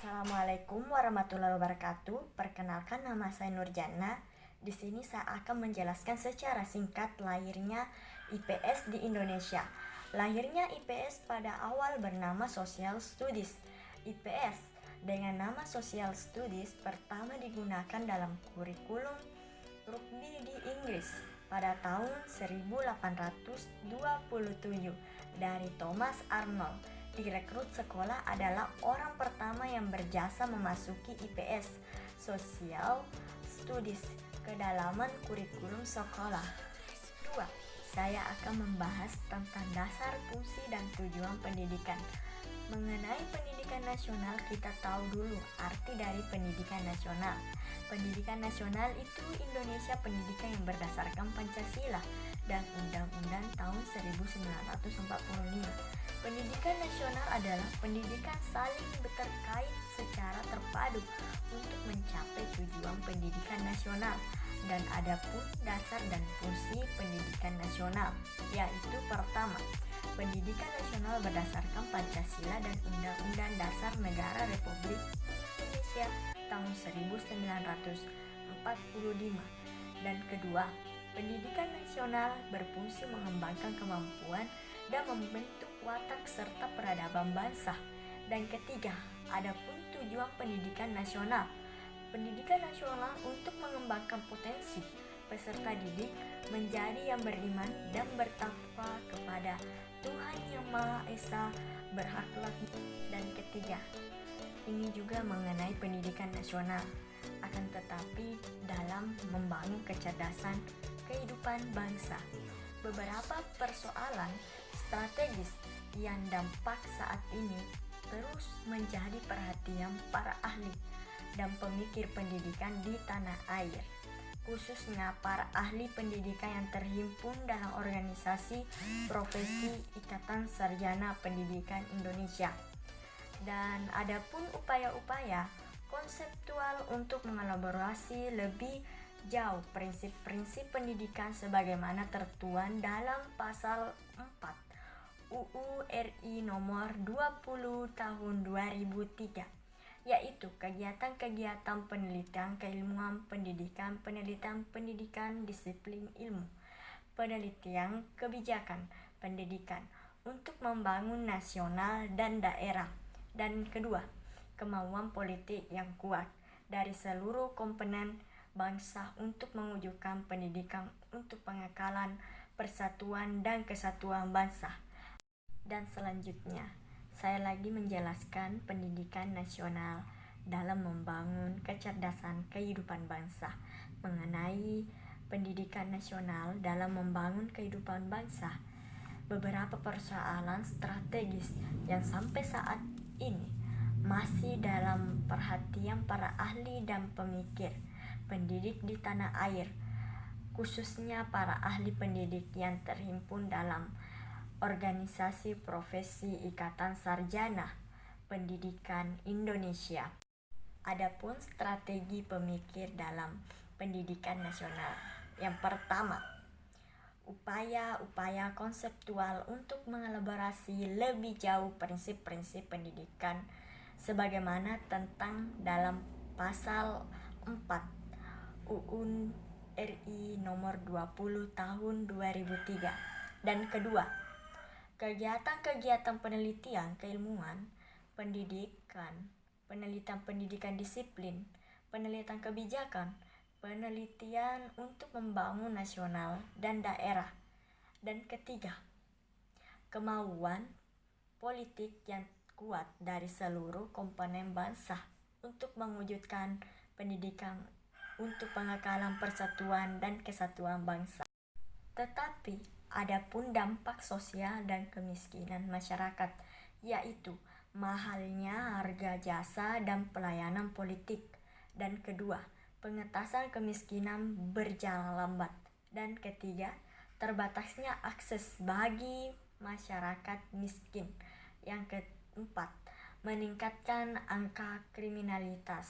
Assalamualaikum warahmatullahi wabarakatuh. Perkenalkan, nama saya Nurjana. Di sini saya akan menjelaskan secara singkat lahirnya IPS di Indonesia. Lahirnya IPS pada awal bernama Social Studies. IPS dengan nama Social Studies pertama digunakan dalam kurikulum rugby di Inggris pada tahun 1827 dari Thomas Arnold. Direkrut sekolah adalah orang pertama yang berjasa memasuki IPS, Social Studies, ke dalaman kurikulum sekolah. 2. Saya akan membahas tentang dasar, fungsi, dan tujuan pendidikan. Mengenai pendidikan nasional, kita tahu dulu arti dari pendidikan nasional. Pendidikan nasional itu Indonesia pendidikan yang berdasarkan Pancasila dan Undang-Undang tahun 1945. Pendidikan nasional adalah pendidikan saling terkait secara terpadu untuk mencapai tujuan pendidikan nasional. Dan adapun dasar dan fungsi pendidikan nasional, yaitu pertama, pendidikan nasional berdasarkan Pancasila dan Undang-Undang Dasar Negara Republik Indonesia tahun 1945. Dan kedua, pendidikan nasional berfungsi mengembangkan kemampuan dan membentuk watak serta peradaban bangsa. Dan ketiga, adapun tujuan pendidikan nasional. Pendidikan nasional untuk mengembangkan potensi peserta didik menjadi yang beriman dan bertakwa kepada Tuhan Yang Maha Esa, berakhlak. Dan ketiga, ini juga mengenai pendidikan nasional, akan tetapi dalam membangun kecerdasan kehidupan bangsa. Beberapa persoalan strategis yang dampak saat ini terus menjadi perhatian para ahli dan pemikir pendidikan di tanah air, khususnya para ahli pendidikan yang terhimpun dalam organisasi profesi Ikatan Sarjana Pendidikan Indonesia. Dan adapun upaya-upaya konseptual untuk mengelaborasi lebih jauh prinsip-prinsip pendidikan sebagaimana tertuang dalam pasal 4 UU RI nomor 20 tahun 2003, yaitu kegiatan-kegiatan penelitian keilmuan pendidikan, penelitian pendidikan, disiplin ilmu, penelitian kebijakan pendidikan untuk membangun nasional dan daerah. Dan kedua, kemauan politik yang kuat dari seluruh komponen bangsa untuk mewujudkan pendidikan untuk pengekalan persatuan dan kesatuan bangsa. Dan selanjutnya, saya lagi menjelaskan pendidikan nasional dalam membangun kecerdasan kehidupan bangsa. Mengenai pendidikan nasional dalam membangun kehidupan bangsa, beberapa persoalan strategis yang sampai saat ini masih dalam perhatian para ahli dan pemikir pendidik di tanah air, khususnya para ahli pendidik yang terhimpun dalam organisasi profesi Ikatan Sarjana Pendidikan Indonesia. Adapun strategi pemikir dalam pendidikan nasional. Yang pertama, upaya-upaya konseptual untuk mengelaborasi lebih jauh prinsip-prinsip pendidikan sebagaimana tentang dalam pasal 4 UU RI nomor 20 tahun 2003. Dan kedua, kegiatan-kegiatan penelitian keilmuan pendidikan, penelitian pendidikan disiplin, penelitian kebijakan, penelitian untuk membangun nasional dan daerah. Dan ketiga, kemauan politik yang kuat dari seluruh komponen bangsa untuk mewujudkan pendidikan untuk pengekalan persatuan dan kesatuan bangsa. Tetapi adapun dampak sosial dan kemiskinan masyarakat, yaitu mahalnya harga jasa dan pelayanan politik. Dan kedua, pengentasan kemiskinan berjalan lambat. Dan ketiga, terbatasnya akses bagi masyarakat miskin. Yang keempat, meningkatkan angka kriminalitas.